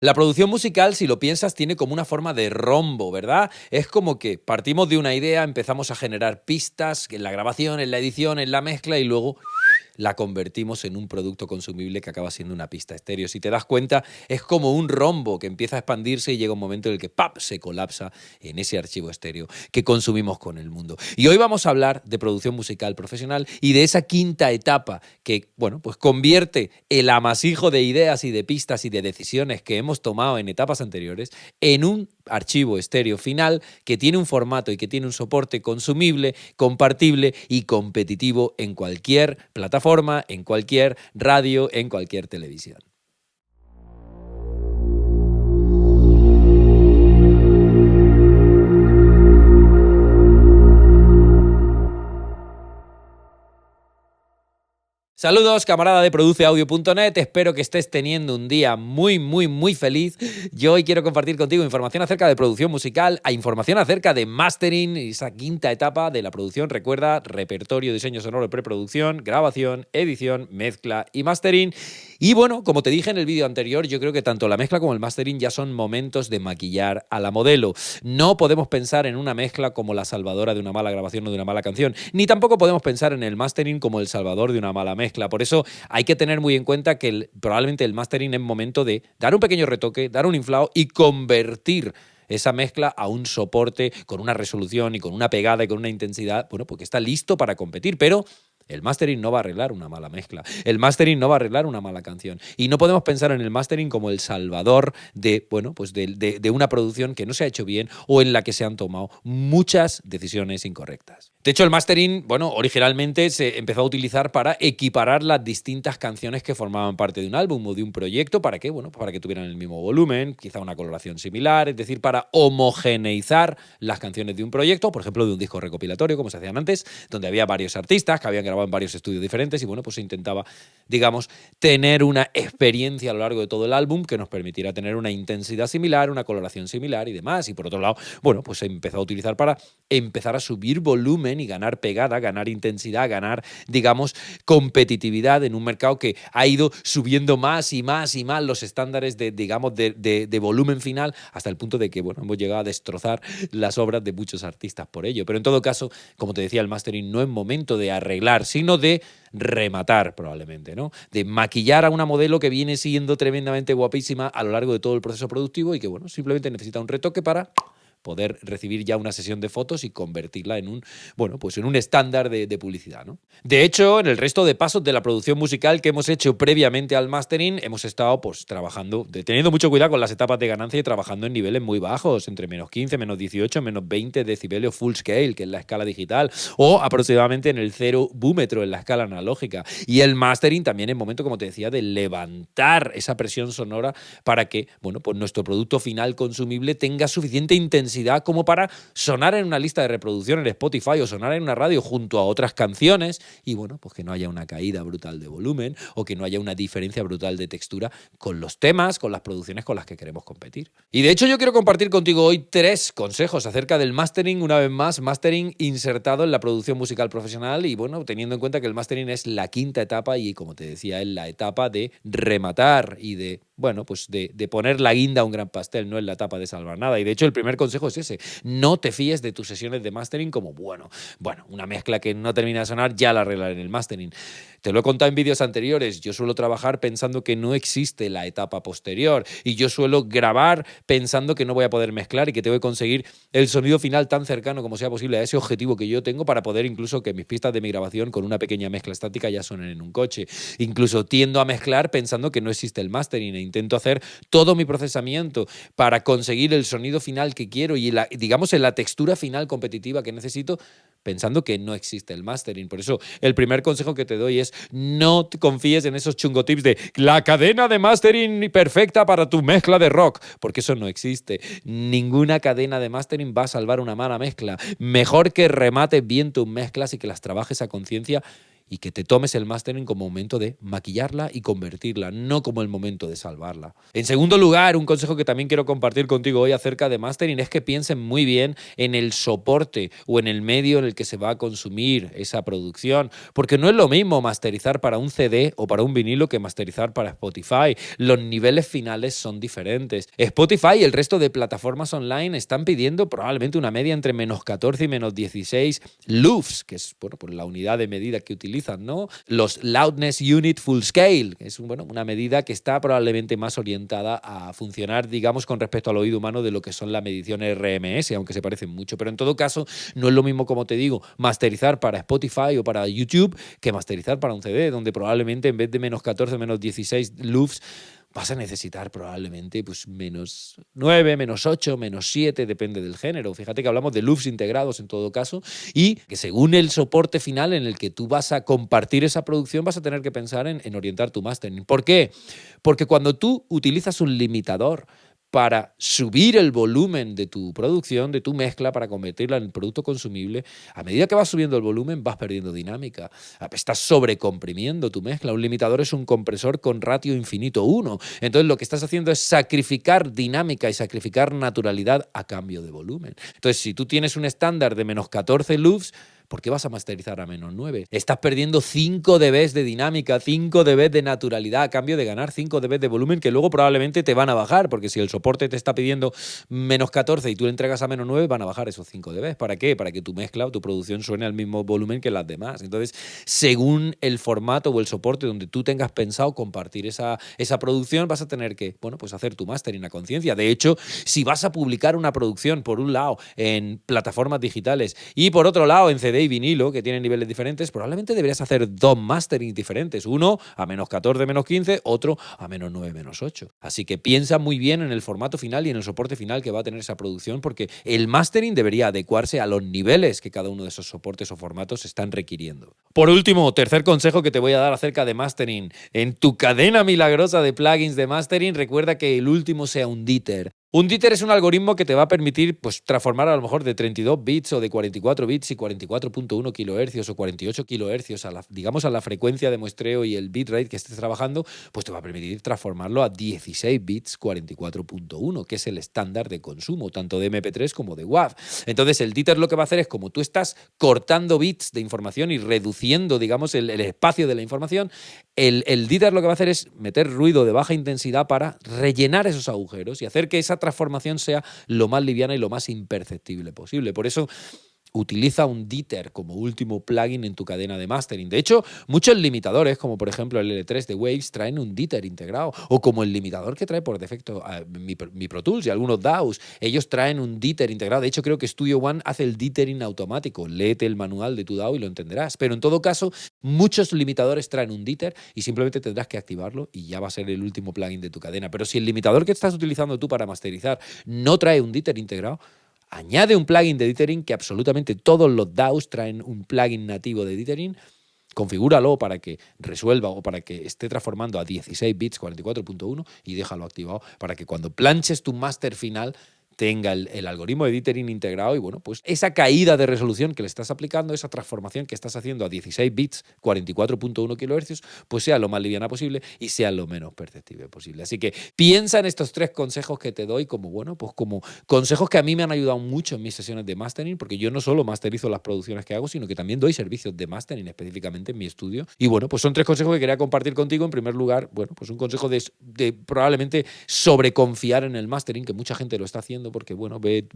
La producción musical, si lo piensas, tiene como una forma de rombo, ¿verdad? Es como que partimos de una idea, empezamos a generar pistas en la grabación, en la edición, en la mezcla y luego la convertimos en un producto consumible que acaba siendo una pista estéreo. Si te das cuenta, es como un rombo que empieza a expandirse y llega un momento en el que ¡pap! Se colapsa en ese archivo estéreo que consumimos con el mundo. Y hoy vamos a hablar de producción musical profesional y de esa quinta etapa que, bueno, pues convierte el amasijo de ideas y de pistas y de decisiones que hemos tomado en etapas anteriores en un archivo estéreo final que tiene un formato y que tiene un soporte consumible, compartible y competitivo en cualquier plataforma, en cualquier radio, en cualquier televisión. Saludos, camarada de produceaudio.net, espero que estés teniendo un día muy feliz. Yo hoy quiero compartir contigo información acerca de producción musical, información acerca de mastering, esa quinta etapa de la producción. Recuerda, repertorio, diseño sonoro, preproducción, grabación, edición, mezcla y mastering. Y bueno, como te dije en el vídeo anterior, yo creo que tanto la mezcla como el mastering ya son momentos de maquillar a la modelo. No podemos pensar en una mezcla como la salvadora de una mala grabación o de una mala canción, ni tampoco podemos pensar en el mastering como el salvador de una mala mezcla. Por eso hay que tener muy en cuenta que probablemente el mastering es momento de dar un pequeño retoque, dar un inflado y convertir esa mezcla a un soporte con una resolución y con una pegada y con una intensidad, bueno, porque está listo para competir, pero el mastering no va a arreglar una mala mezcla. El mastering no va a arreglar una mala canción. Y no podemos pensar en el mastering como el salvador de, bueno, pues de una producción que no se ha hecho bien o en la que se han tomado muchas decisiones incorrectas. De hecho, el mastering, bueno, originalmente se empezó a utilizar para equiparar las distintas canciones que formaban parte de un álbum o de un proyecto. ¿Para qué? Bueno, para que tuvieran el mismo volumen, quizá una coloración similar, es decir, para homogeneizar las canciones de un proyecto, por ejemplo, de un disco recopilatorio, como se hacían antes, donde había varios artistas que habían grabado en varios estudios diferentes y, bueno, pues se intentaba, digamos, tener una experiencia a lo largo de todo el álbum que nos permitiera tener una intensidad similar, una coloración similar y demás. Y por otro lado, bueno, pues se empezó a utilizar para empezar a subir volumen y ganar pegada, ganar intensidad, ganar, digamos, competitividad en un mercado que ha ido subiendo más y más y más los estándares de volumen final hasta el punto de que, bueno, hemos llegado a destrozar las obras de muchos artistas por ello. Pero en todo caso, como te decía, el mastering no es momento de arreglar, sino de rematar probablemente, ¿no? De maquillar a una modelo que viene siendo tremendamente guapísima a lo largo de todo el proceso productivo y que, bueno, simplemente necesita un retoque para poder recibir ya una sesión de fotos y convertirla en un, bueno, pues en un estándar de publicidad, ¿no? De hecho, en el resto de pasos de la producción musical que hemos hecho previamente al mastering, hemos estado pues trabajando, teniendo mucho cuidado con las etapas de ganancia y trabajando en niveles muy bajos, entre menos 15, menos 18, menos 20 decibelios full scale, que es la escala digital, o aproximadamente en el 0 búmetro en la escala analógica. Y el mastering también es momento, como te decía, de levantar esa presión sonora para que, bueno, pues nuestro producto final consumible tenga suficiente intensidad como para sonar en una lista de reproducción en Spotify o sonar en una radio junto a otras canciones y, bueno, pues que no haya una caída brutal de volumen o que no haya una diferencia brutal de textura con los temas, con las producciones con las que queremos competir. Y de hecho yo quiero compartir contigo hoy 3 consejos acerca del mastering, una vez más, mastering insertado en la producción musical profesional y, bueno, teniendo en cuenta que el mastering es la quinta etapa y, como te decía, es la etapa de rematar y de, bueno, pues de poner la guinda a un gran pastel, no es la etapa de salvar nada. Y de hecho el primer consejo es ese, no te fíes de tus sesiones de mastering como, bueno, una mezcla que no termina de sonar ya la arreglaré en el mastering. Te lo he contado en vídeos anteriores, yo suelo trabajar pensando que no existe la etapa posterior y yo suelo grabar pensando que no voy a poder mezclar y que tengo que conseguir el sonido final tan cercano como sea posible a ese objetivo que yo tengo para poder incluso que mis pistas de mi grabación con una pequeña mezcla estática ya suenen en un coche. Incluso tiendo a mezclar pensando que no existe el mastering e intento hacer todo mi procesamiento para conseguir el sonido final que quiero y digamos en la textura final competitiva que necesito pensando que no existe el mastering. Por eso el primer consejo que te doy es no te confíes en esos chungo tips de la cadena de mastering perfecta para tu mezcla de rock, porque eso no existe. Ninguna cadena de mastering va a salvar una mala mezcla. Mejor que remates bien tus mezclas y que las trabajes a conciencia y que te tomes el mastering como momento de maquillarla y convertirla, no como el momento de salvarla. En segundo lugar, un consejo que también quiero compartir contigo hoy acerca de mastering es que piensen muy bien en el soporte o en el medio en el que se va a consumir esa producción, porque no es lo mismo masterizar para un CD o para un vinilo que masterizar para Spotify. Los niveles finales son diferentes. Spotify y el resto de plataformas online están pidiendo probablemente una media entre -14 y -16 LUFS, que es bueno, pues la unidad de medida que utilizan, ¿no? Los Loudness Unit Full Scale, que es bueno, una medida que está probablemente más orientada a funcionar, digamos, con respecto al oído humano de lo que son las mediciones RMS, aunque se parecen mucho. Pero en todo caso, no es lo mismo, como te digo, masterizar para Spotify o para YouTube que masterizar para un CD, donde probablemente en vez de -14, -16 LUFS, vas a necesitar probablemente pues -9, -8, -7, depende del género. Fíjate que hablamos de LUFS integrados en todo caso y que según el soporte final en el que tú vas a compartir esa producción vas a tener que pensar en orientar tu mastering. ¿Por qué? Porque cuando tú utilizas un limitador para subir el volumen de tu producción, de tu mezcla, para convertirla en producto consumible, a medida que vas subiendo el volumen vas perdiendo dinámica. Estás sobrecomprimiendo tu mezcla. Un limitador es un compresor con ratio infinito 1. Entonces lo que estás haciendo es sacrificar dinámica y sacrificar naturalidad a cambio de volumen. Entonces si tú tienes un estándar de -14 LUFS, ¿por qué vas a masterizar a -9? Estás perdiendo 5 dB de dinámica, 5 dB de naturalidad a cambio de ganar 5 dB de volumen que luego probablemente te van a bajar, porque si el soporte te está pidiendo -14 y tú le entregas a -9, van a bajar esos 5 dB. ¿Para qué? Para que tu mezcla o tu producción suene al mismo volumen que las demás. Entonces, según el formato o el soporte donde tú tengas pensado compartir esa producción, vas a tener que, bueno, pues hacer tu mastering a conciencia. De hecho, si vas a publicar una producción, por un lado, en plataformas digitales y por otro lado, en CD y vinilo, que tienen niveles diferentes, probablemente deberías hacer 2 masterings diferentes. Uno a -14, -15, otro a -9, -8. Así que piensa muy bien en el formato final y en el soporte final que va a tener esa producción, porque el mastering debería adecuarse a los niveles que cada uno de esos soportes o formatos están requiriendo. Por último, tercer consejo que te voy a dar acerca de mastering. En tu cadena milagrosa de plugins de mastering, recuerda que el último sea un Dither. Un Dither es un algoritmo que te va a permitir pues, transformar a lo mejor de 32 bits o de 44 bits y 44.1 kHz o 48 kHz a la frecuencia de muestreo y el bitrate que estés trabajando, pues te va a permitir transformarlo a 16 bits 44.1, que es el estándar de consumo, tanto de MP3 como de WAV. Entonces el Dither lo que va a hacer es, como tú estás cortando bits de información y reduciendo, digamos, el espacio de la información, el Dither lo que va a hacer es meter ruido de baja intensidad para rellenar esos agujeros y hacer que esa transformación sea lo más liviana y lo más imperceptible posible. Por eso utiliza un Dither como último plugin en tu cadena de mastering. De hecho, muchos limitadores, como por ejemplo el L3 de Waves, traen un Dither integrado, o como el limitador que trae por defecto mi Pro Tools y algunos DAWs, ellos traen un Dither integrado. De hecho, creo que Studio One hace el dithering automático. Léete el manual de tu DAW y lo entenderás. Pero en todo caso, muchos limitadores traen un Dither y simplemente tendrás que activarlo y ya va a ser el último plugin de tu cadena. Pero si el limitador que estás utilizando tú para masterizar no trae un Dither integrado, añade un plugin de dithering, que absolutamente todos los DAWs traen un plugin nativo de dithering. Configúralo para que resuelva o para que esté transformando a 16 bits 44.1 y déjalo activado para que cuando planches tu máster final tenga el algoritmo de dithering integrado y bueno, pues esa caída de resolución que le estás aplicando, esa transformación que estás haciendo a 16 bits, 44.1 kHz, pues sea lo más liviana posible y sea lo menos perceptible posible. Así que piensa en estos 3 consejos que te doy como, bueno, pues como consejos que a mí me han ayudado mucho en mis sesiones de mastering, porque yo no solo masterizo las producciones que hago, sino que también doy servicios de mastering específicamente en mi estudio. Y bueno, pues son 3 consejos que quería compartir contigo. En primer lugar, bueno, pues un consejo de probablemente sobreconfiar en el mastering, que mucha gente lo está haciendo porque, bueno, ve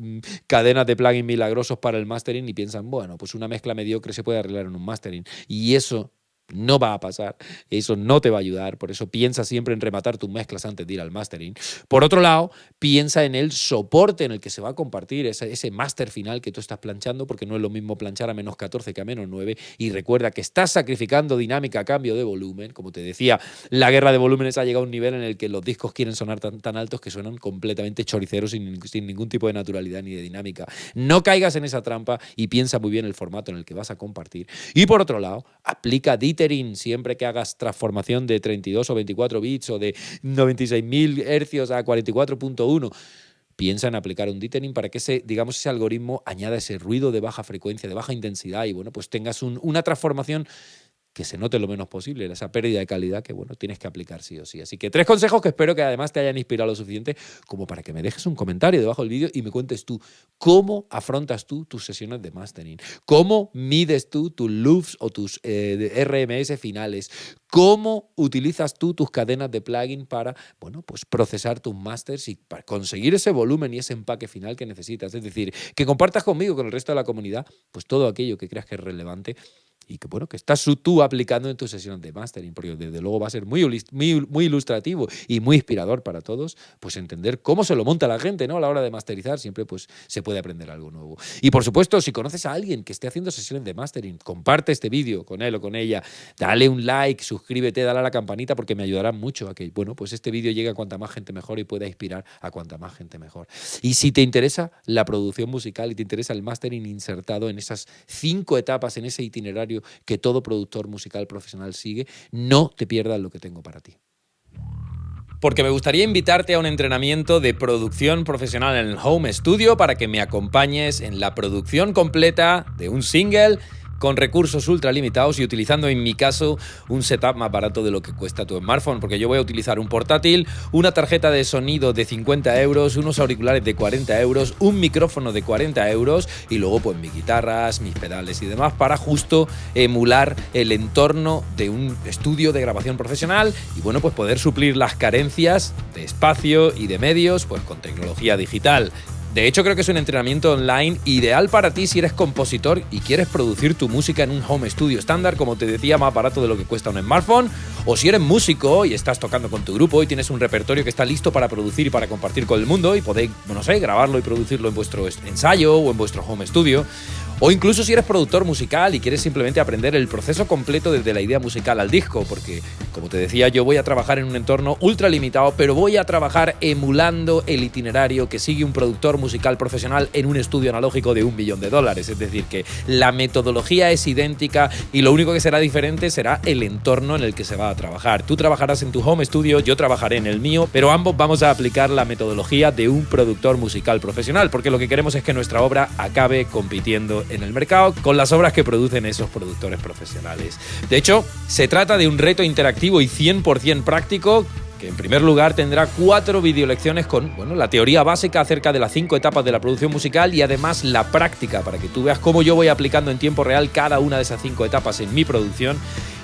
cadenas de plugins milagrosos para el mastering y piensan, bueno, pues una mezcla mediocre se puede arreglar en un mastering. Y eso no va a pasar, eso no te va a ayudar, por eso piensa siempre en rematar tus mezclas antes de ir al mastering. Por otro lado, piensa en el soporte en el que se va a compartir ese máster final que tú estás planchando, porque no es lo mismo planchar a -14 que a -9, y recuerda que estás sacrificando dinámica a cambio de volumen. Como te decía, la guerra de volúmenes ha llegado a un nivel en el que los discos quieren sonar tan altos que suenan completamente choriceros sin ningún tipo de naturalidad ni de dinámica. No caigas en esa trampa y piensa muy bien el formato en el que vas a compartir. Y por otro lado, aplica dithering siempre que hagas transformación de 32 o 24 bits o de 96.000 hercios a 44.1. Piensa en aplicar un dithering para que ese algoritmo añada ese ruido de baja frecuencia, de baja intensidad y bueno, pues tengas una transformación que se note lo menos posible, esa pérdida de calidad que, bueno, tienes que aplicar sí o sí. Así que 3 consejos que espero que además te hayan inspirado lo suficiente como para que me dejes un comentario debajo del vídeo y me cuentes tú cómo afrontas tú tus sesiones de mastering, cómo mides tú tus loops o tus RMS finales, cómo utilizas tú tus cadenas de plugin para, bueno, pues procesar tus masters y para conseguir ese volumen y ese empaque final que necesitas. Es decir, que compartas conmigo, con el resto de la comunidad, pues todo aquello que creas que es relevante y que, bueno, que estás tú aplicando en tus sesiones de mastering, porque desde luego va a ser muy ilustrativo y muy inspirador para todos, pues entender cómo se lo monta la gente, ¿no? A la hora de masterizar siempre pues se puede aprender algo nuevo. Y por supuesto, si conoces a alguien que esté haciendo sesiones de mastering, comparte este vídeo con él o con ella, dale un like, suscríbete, dale a la campanita porque me ayudará mucho a que, bueno, pues este vídeo llegue a cuanta más gente mejor y pueda inspirar a cuanta más gente mejor. Y si te interesa la producción musical y te interesa el mastering insertado en esas 5 etapas, en ese itinerario que todo productor musical profesional sigue, no te pierdas lo que tengo para ti. Porque me gustaría invitarte a un entrenamiento de producción profesional en el home studio para que me acompañes en la producción completa de un single con recursos ultra limitados y utilizando, en mi caso, un setup más barato de lo que cuesta tu smartphone, porque yo voy a utilizar un portátil, una tarjeta de sonido de 50 euros, unos auriculares de 40 euros, un micrófono de 40 euros y luego pues mis guitarras, mis pedales y demás para justo emular el entorno de un estudio de grabación profesional y, bueno, pues poder suplir las carencias de espacio y de medios pues con tecnología digital. De hecho, creo que es un entrenamiento online ideal para ti si eres compositor y quieres producir tu música en un home studio estándar, como te decía, más barato de lo que cuesta un smartphone, o si eres músico y estás tocando con tu grupo y tienes un repertorio que está listo para producir y para compartir con el mundo y podéis, no sé, grabarlo y producirlo en vuestro ensayo o en vuestro home studio. O incluso si eres productor musical y quieres simplemente aprender el proceso completo desde la idea musical al disco, porque, como te decía, yo voy a trabajar en un entorno ultra limitado, pero voy a trabajar emulando el itinerario que sigue un productor musical profesional en un estudio analógico de $1 millón. Es decir, que la metodología es idéntica y lo único que será diferente será el entorno en el que se va a trabajar. Tú trabajarás en tu home studio, yo trabajaré en el mío, pero ambos vamos a aplicar la metodología de un productor musical profesional, porque lo que queremos es que nuestra obra acabe compitiendo en el mercado con las obras que producen esos productores profesionales. De hecho, se trata de un reto interactivo y 100% práctico que en primer lugar tendrá 4 videolecciones con, bueno, la teoría básica acerca de las 5 etapas de la producción musical y además la práctica para que tú veas cómo yo voy aplicando en tiempo real cada una de esas 5 etapas en mi producción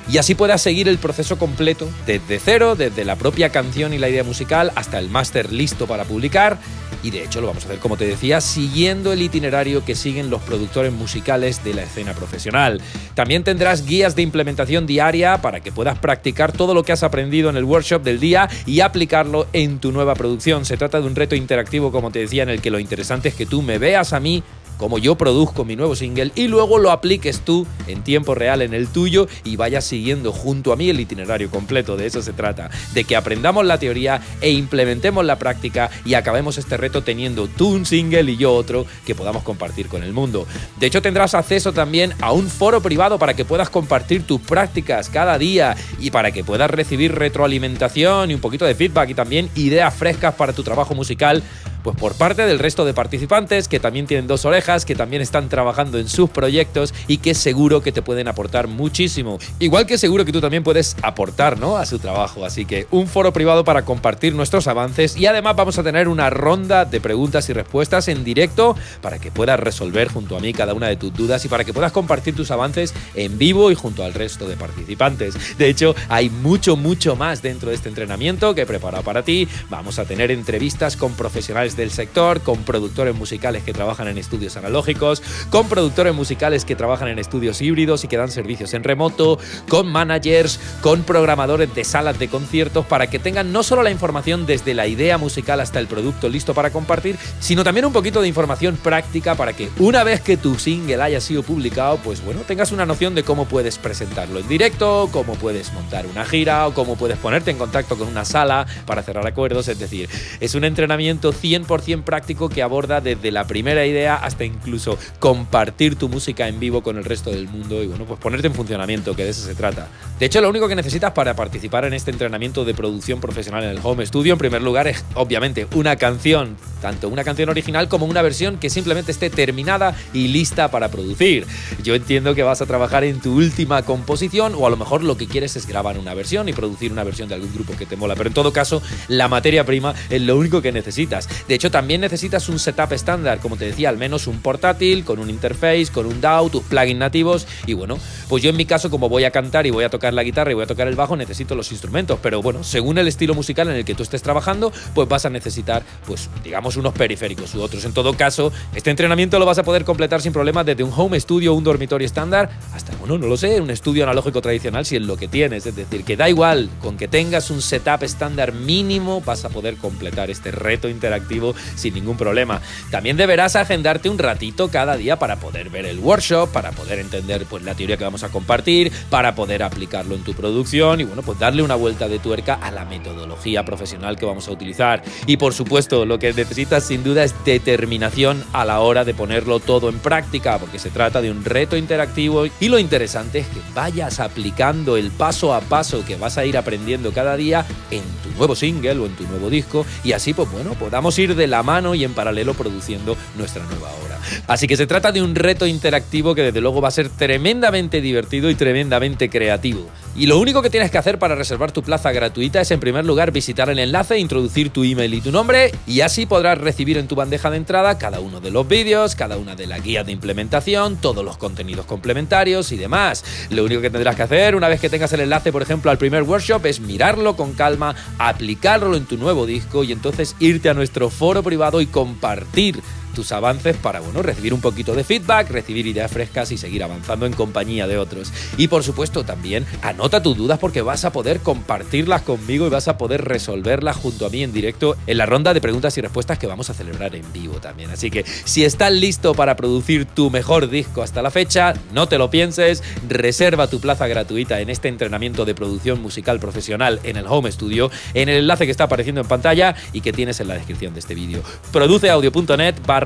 y así puedas seguir el proceso completo desde cero, desde la propia canción y la idea musical hasta el máster listo para publicar. Y de hecho lo vamos a hacer, como te decía, siguiendo el itinerario que siguen los productores musicales de la escena profesional. También tendrás guías de implementación diaria para que puedas practicar todo lo que has aprendido en el workshop del día y aplicarlo en tu nueva producción. Se trata de un reto interactivo, como te decía, en el que lo interesante es que tú me veas a mí como yo produzco mi nuevo single y luego lo apliques tú en tiempo real en el tuyo y vayas siguiendo junto a mí el itinerario completo. De eso se trata, de que aprendamos la teoría e implementemos la práctica y acabemos este reto teniendo tú un single y yo otro que podamos compartir con el mundo. De hecho, tendrás acceso también a un foro privado para que puedas compartir tus prácticas cada día y para que puedas recibir retroalimentación y un poquito de feedback y también ideas frescas para tu trabajo musical, pues por parte del resto de participantes que también tienen 2 orejas, que también están trabajando en sus proyectos y que seguro que te pueden aportar muchísimo. Igual que seguro que tú también puedes aportar, ¿no?, a su trabajo. Así que un foro privado para compartir nuestros avances y además vamos a tener una ronda de preguntas y respuestas en directo para que puedas resolver junto a mí cada una de tus dudas y para que puedas compartir tus avances en vivo y junto al resto de participantes. De hecho, hay mucho más dentro de este entrenamiento que he preparado para ti. Vamos a tener entrevistas con profesionales del sector, con productores musicales que trabajan en estudios analógicos, con productores musicales que trabajan en estudios híbridos y que dan servicios en remoto, con managers, con programadores de salas de conciertos para que tengan no solo la información desde la idea musical hasta el producto listo para compartir, sino también un poquito de información práctica para que una vez que tu single haya sido publicado, pues bueno, tengas una noción de cómo puedes presentarlo en directo, cómo puedes montar una gira o cómo puedes ponerte en contacto con una sala para cerrar acuerdos. Es decir, es un entrenamiento 100% práctico que aborda desde la primera idea hasta incluso compartir tu música en vivo con el resto del mundo y, bueno, pues ponerte en funcionamiento, que de eso se trata. De hecho, lo único que necesitas para participar en este entrenamiento de producción profesional en el home studio, en primer lugar, es obviamente una canción tanto una canción original como una versión que simplemente esté terminada y lista para producir. Yo entiendo que vas a trabajar en tu última composición o a lo mejor lo que quieres es grabar una versión y producir una versión de algún grupo que te mola, pero en todo caso la materia prima es lo único que necesitas. De hecho, también necesitas un setup estándar, como te decía, al menos un portátil, con un interface, con un DAW, tus plugins nativos y bueno, pues yo en mi caso, como voy a cantar y voy a tocar la guitarra y voy a tocar el bajo, necesito los instrumentos, pero bueno, según el estilo musical en el que tú estés trabajando, pues vas a necesitar, pues digamos, unos periféricos u otros. En todo caso, este entrenamiento lo vas a poder completar sin problemas desde un home studio, un dormitorio estándar, hasta, bueno, no lo sé, un estudio analógico tradicional si es lo que tienes. Es decir, que da igual, con que tengas un setup estándar mínimo vas a poder completar este reto interactivo sin ningún problema. También deberás agendarte un ratito cada día para poder ver el workshop, para poder entender pues la teoría que vamos a compartir, para poder aplicarlo en tu producción y bueno, pues darle una vuelta de tuerca a la metodología profesional que vamos a utilizar. Y por supuesto, lo que necesitas sin duda es determinación a la hora de ponerlo todo en práctica, porque se trata de un reto interactivo y lo interesante es que vayas aplicando el paso a paso que vas a ir aprendiendo cada día en tu nuevo single o en tu nuevo disco y así pues bueno, podamos ir de la mano y en paralelo produciendo nuestra nueva obra. Así que se trata de un reto interactivo que desde luego va a ser tremendamente divertido y tremendamente creativo. Y lo único que tienes que hacer para reservar tu plaza gratuita es en primer lugar visitar el enlace, introducir tu email y tu nombre y así podrás recibir en tu bandeja de entrada cada uno de los vídeos, cada una de las guías de implementación, todos los contenidos complementarios y demás. Lo único que tendrás que hacer una vez que tengas el enlace, por ejemplo, al primer workshop es mirarlo con calma, aplicarlo en tu nuevo disco y entonces irte a nuestro foro privado y compartir tus avances para, bueno, recibir un poquito de feedback, recibir ideas frescas y seguir avanzando en compañía de otros. Y por supuesto también anota tus dudas porque vas a poder compartirlas conmigo y vas a poder resolverlas junto a mí en directo en la ronda de preguntas y respuestas que vamos a celebrar en vivo también. Así que si estás listo para producir tu mejor disco hasta la fecha, no te lo pienses, reserva tu plaza gratuita en este entrenamiento de producción musical profesional en el Home Studio, en el enlace que está apareciendo en pantalla y que tienes en la descripción de este vídeo. Produceaudio.net/evento.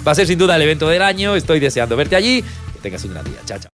Va a ser sin duda el evento del año, estoy deseando verte allí, que tengas un gran día. Chao, chao.